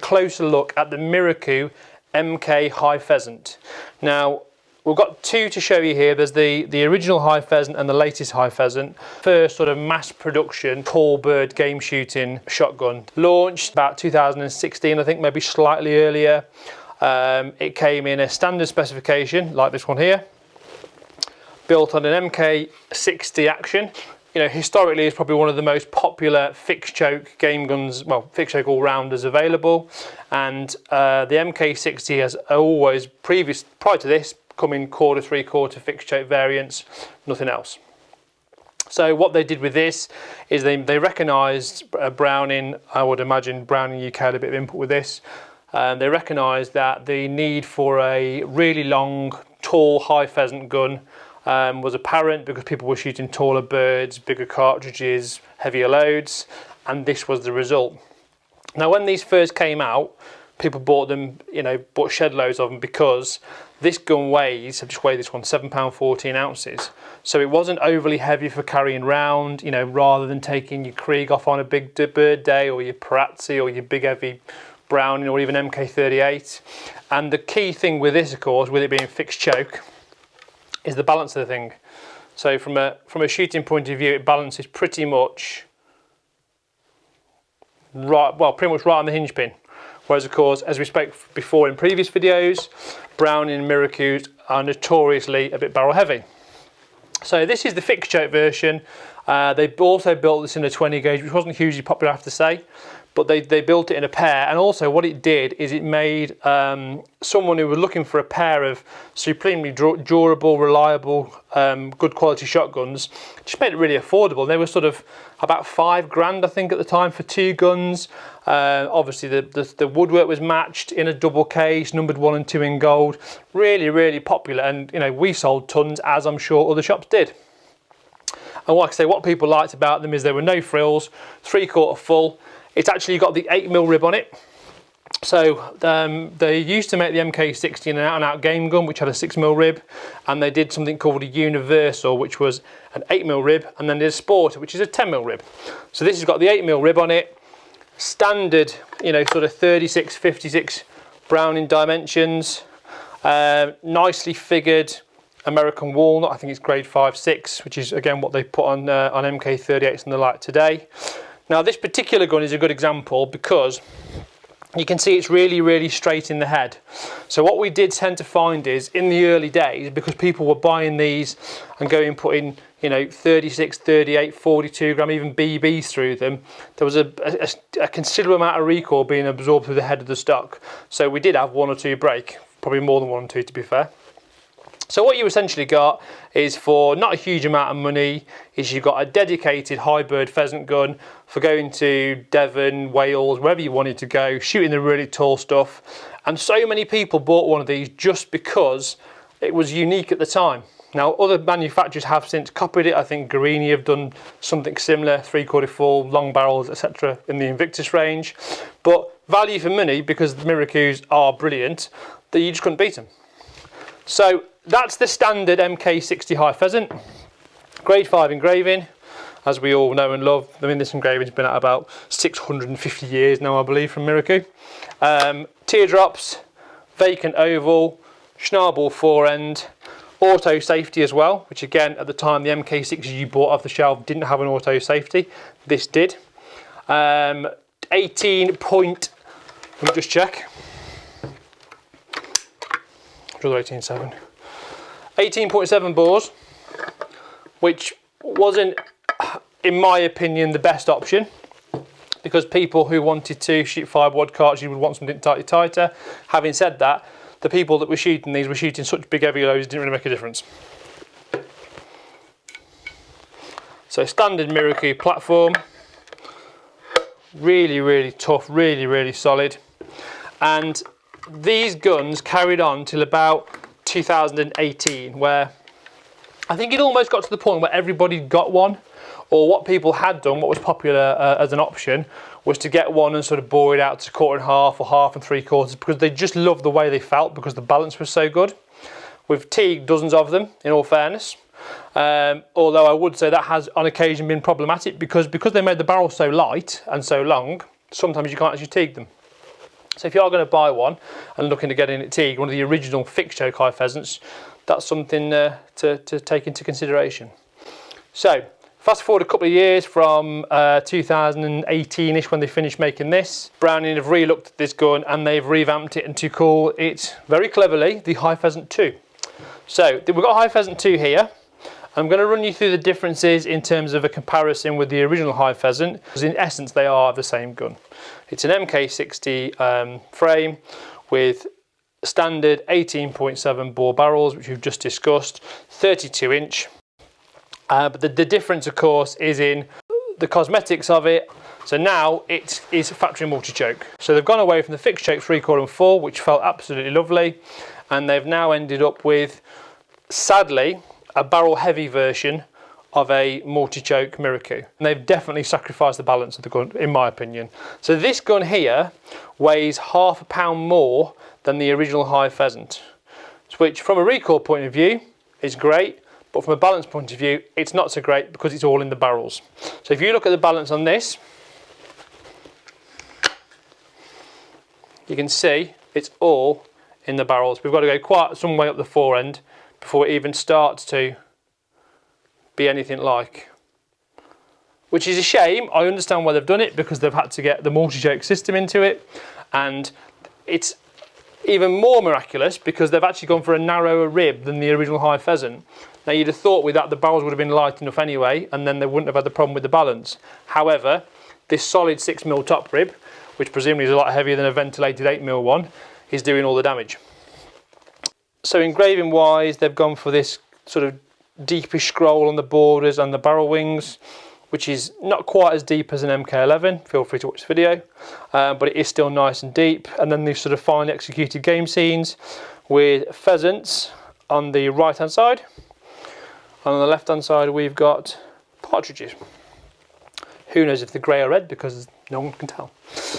closer look at the Miroku MK High Pheasant. Now, we've got two to show you here. There's the original High Pheasant and the latest High Pheasant. First sort of mass production tall bird game shooting shotgun. Launched about 2016, I think, maybe slightly earlier. It came in a standard specification like this one here, built on an MK60 action. You know, historically it's probably one of the most popular fixed choke game guns, well, fixed choke all-rounders available. And the MK60 has always, prior to this, come in quarter, three-quarter fixed choke variants, nothing else. So what they did with this is they recognised Browning, I would imagine Browning UK had a bit of input with this. They recognised that the need for a really long, tall, high pheasant gun was apparent because people were shooting taller birds, bigger cartridges, heavier loads, and this was the result. Now, when these first came out, people bought them, you know, bought shed loads of them because this gun weighs, I've just weighed this one, £7.14. So it wasn't overly heavy for carrying round, you know, rather than taking your Krieg off on a big bird day, or your Parazzi, or your big heavy Browning, or even MK38. And the key thing with this, of course, with it being fixed choke, is the balance of the thing. So from a shooting point of view, it balances pretty much right, well, pretty much right on the hinge pin. Whereas, of course, as we spoke before in previous videos, Browning and Mirokus are notoriously a bit barrel heavy. So this is the fixed choke version. They also built this in a 20 gauge, which wasn't hugely popular, I have to say, but they built it in a pair. And also what it did is it made someone who was looking for a pair of supremely durable, reliable, good quality shotguns, just made it really affordable. They were sort of about £5 I think at the time for two guns. Obviously the woodwork was matched in a double case, numbered 1 and 2 in gold. Really, really popular, and you know, we sold tons, as I'm sure other shops did. And like I say, what people liked about them is there were no frills, 3/4 full. It's actually got the 8mm rib on it. So they used to make the MK60 an out-and-out game gun, which had a 6mm rib, and they did something called a Universal, which was an 8mm rib, and then there's Sporter, which is a 10mm rib. So this has got the 8mm rib on it, standard, you know, sort of 36, 56 Browning dimensions, nicely figured American walnut. I think it's grade 5/6, which is again what they put on MK38s and the like today. Now this particular gun is a good example because you can see it's really, really straight in the head. So what we did tend to find is in the early days, because people were buying these and going putting, you know, 36, 38, 42 gram, even BBs through them, there was a considerable amount of recoil being absorbed through the head of the stock. So we did have 1 or 2 break, probably more than 1 or 2 to be fair. So what you essentially got is, for not a huge amount of money, is you've got a dedicated high bird pheasant gun for going to Devon, Wales, wherever you wanted to go, shooting the really tall stuff. And so many people bought one of these just because it was unique at the time. Now other manufacturers have since copied it. I think Guarini have done something similar, 3/4 full, long barrels, etc. in the Invictus range. But value for money, because the Mirokus are brilliant, that you just couldn't beat them. So that's the standard MK60 High Pheasant, grade 5 engraving, as we all know and love. I mean, this engraving's been at about 650 years now, I believe, from Miroku. Teardrops, vacant oval, Schnabel forend, auto safety as well, which again, at the time, the MK60s you bought off the shelf didn't have an auto safety. This did. 18 point, let me just check. Another 18.7. 18.7 bores, which wasn't, in my opinion, the best option, because people who wanted to shoot 5-wad cartridges would want something slightly tighter. Having said that, the people that were shooting these were shooting such big heavy loads, it didn't really make a difference. So standard Miroku platform, really, really tough, really, really solid. And these guns carried on till about 2018, where I think it almost got to the point where everybody got one, or what people had done, what was popular as an option, was to get one and sort of bore it out to 1/4 or 1/2 and 3/4, because they just loved the way they felt, because the balance was so good. We've teagued dozens of them, in all fairness. Although I would say that has on occasion been problematic, because they made the barrel so light and so long, sometimes you can't actually teague them. So if you are going to buy one and looking to get in at Teague, one of the original fixed choke high pheasants, that's something to take into consideration. So fast forward a couple of years from 2018ish when they finished making this. Browning have re-looked at this gun and they've revamped it and to call it, very cleverly, the High Pheasant 2. So we've got High Pheasant 2 here. I'm going to run you through the differences in terms of a comparison with the original High Pheasant, because in essence they are the same gun. It's an MK60 frame with standard 18.7 bore barrels, which we've just discussed, 32 inch. But the difference, of course, is in the cosmetics of it. So now it is factory multi-choke. So they've gone away from the fixed choke 3/4 and 4, which felt absolutely lovely, and they've now ended up with, sadly, a barrel heavy version of a multi-choke Miroku. And they've definitely sacrificed the balance of the gun, in my opinion. So this gun here weighs half a pound more than the original High Pheasant, which from a recoil point of view is great, but from a balance point of view, it's not so great because it's all in the barrels. So if you look at the balance on this, you can see it's all in the barrels. We've got to go quite some way up the forend before it even starts to be anything like. Which is a shame. I understand why they've done it, because they've had to get the multi-choke system into it, and it's even more miraculous because they've actually gone for a narrower rib than the original High Pheasant. Now you'd have thought with that the barrels would have been light enough anyway, and then they wouldn't have had the problem with the balance. However, this solid 6mm top rib, which presumably is a lot heavier than a ventilated 8mm one, is doing all the damage. So engraving wise, they've gone for this sort of deepish scroll on the borders and the barrel wings, which is not quite as deep as an MK11. Feel free to watch the video, but it is still nice and deep. And then these sort of finely executed game scenes with pheasants on the right hand side, and on the left hand side we've got partridges. Who knows if they're grey or red, because no one can tell.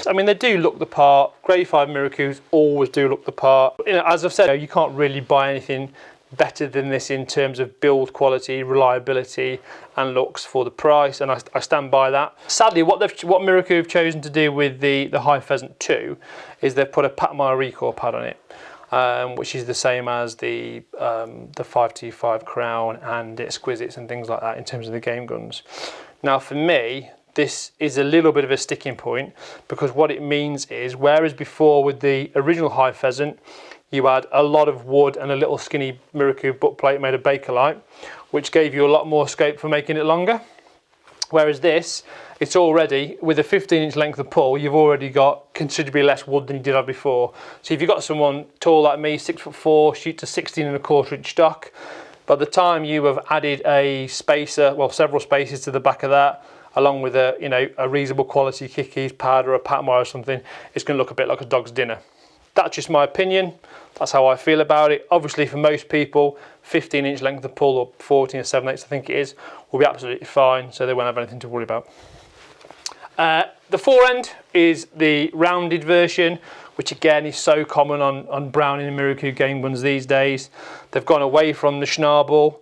I mean, they do look the part. Grade 5 Mirokus always do look the part. You know, as I've said, you can't really buy anything better than this in terms of build quality, reliability and looks for the price, and I stand by that. Sadly, what Miroku have chosen to do with the High Pheasant 2 is they've put a Patmire recoil pad on it, which is the same as the 525 Crown and Exquisites and things like that in terms of the game guns. Now for me, this is a little bit of a sticking point, because what it means is, whereas before with the original High Pheasant you had a lot of wood and a little skinny Miroku butt plate made of Bakelite, which gave you a lot more scope for making it longer, whereas this, it's already, with a 15-inch length of pull, you've already got considerably less wood than you did have before. So if you've got someone tall like me, 6'4", shoots a 16.25-inch stock, by the time you have added a spacer, well, several spacers to the back of that, along with a, you know, a reasonable quality Kickies pad or a Patmire or something, it's going to look a bit like a dog's dinner. That's just my opinion. That's how I feel about it. Obviously, for most people, 15-inch length of pull, or 14 or 7/8, I think it is, will be absolutely fine, so they won't have anything to worry about. The forend is the rounded version, which again is so common on Browning and Miroku game guns these days. They've gone away from the schnabel.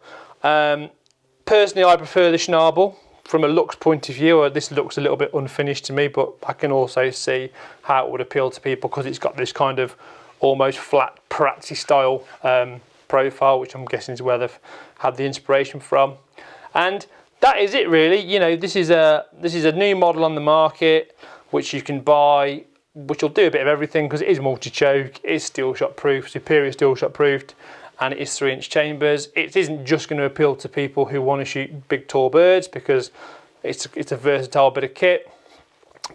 Personally, I prefer the schnabel. From a looks point of view, this looks a little bit unfinished to me, but I can also see how it would appeal to people because it's got this kind of almost flat Parazzi style profile, which I'm guessing is where they've had the inspiration from. And that is it really. You know, this is a new model on the market which you can buy, which will do a bit of everything because it is multi-choke, it is steel shot proof, superior steel shot proofed, and it is 3-inch chambers. It isn't just going to appeal to people who want to shoot big tall birds, because it's a versatile bit of kit.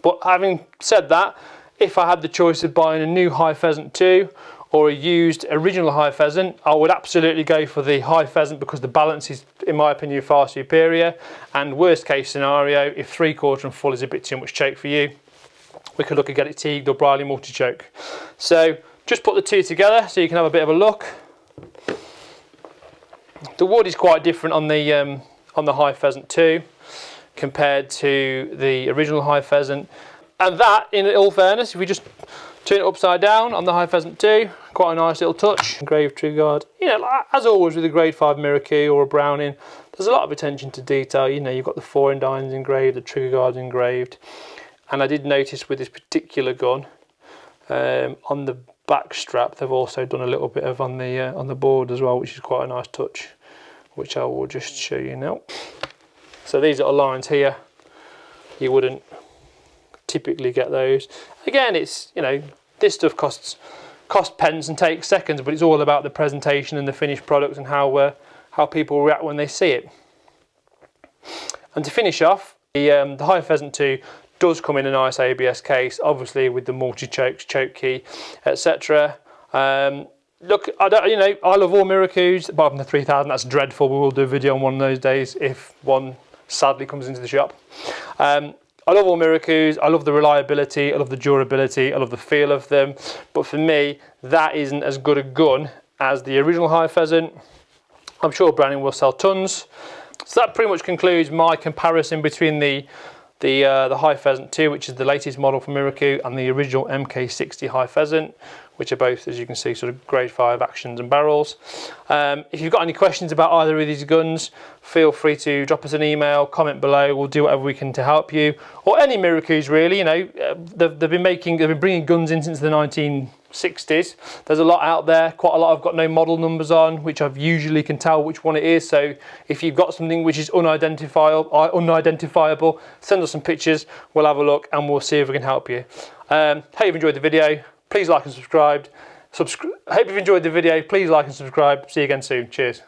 But having said that, if I had the choice of buying a new High Pheasant 2 or a used original High Pheasant, I would absolutely go for the High Pheasant, because the balance is, in my opinion, far superior. And worst case scenario, if 3/4 and full is a bit too much choke for you, we could look at get it Teagued or Briley multi-choke. So just put the two together so you can have a bit of a look. The wood is quite different on the High Pheasant 2 compared to the original High Pheasant, and that, in all fairness, if we just turn it upside down on the High Pheasant 2, quite a nice little touch. Engraved trigger guard. You know, as always with a grade 5 Miroku or a Browning, there's a lot of attention to detail. You know, you've got the forend irons engraved, the trigger guards engraved, and I did notice with this particular gun, On the back strap, they've also done a little bit of on the board as well, which is quite a nice touch, which I will just show you now. So these little lines here, you wouldn't typically get those. Again, it's, you know, this stuff costs pence and takes seconds, but it's all about the presentation and the finished product and how people react when they see it. And to finish off, the High Pheasant 2 does come in a nice ABS case, obviously with the multi-chokes, choke key, etc. Look, I love all Mirokus, apart from the 3000. That's dreadful. We will do a video on one of those days if one sadly comes into the shop. I love all Mirokus. I love the reliability. I love the durability. I love the feel of them. But for me, that isn't as good a gun as the original High Pheasant. I'm sure Browning will sell tons. So that pretty much concludes my comparison between the High Pheasant 2, which is the latest model from Miroku, and the original MK60 High Pheasant, which are both, as you can see, sort of grade 5 actions and barrels. If you've got any questions about either of these guns, feel free to drop us an email, comment below. We'll do whatever we can to help you, or any Mirokus really. You know, they've been bringing guns in since the 1960s. There's a lot out there. Quite a lot I've got no model numbers on, which I've usually can tell which one it is. So if you've got something which is unidentifiable, send us some pictures. We'll have a look and we'll see if we can help you. Hope you've enjoyed the video. Please like and subscribe. Hope you've enjoyed the video. Please like and subscribe. See you again soon. Cheers.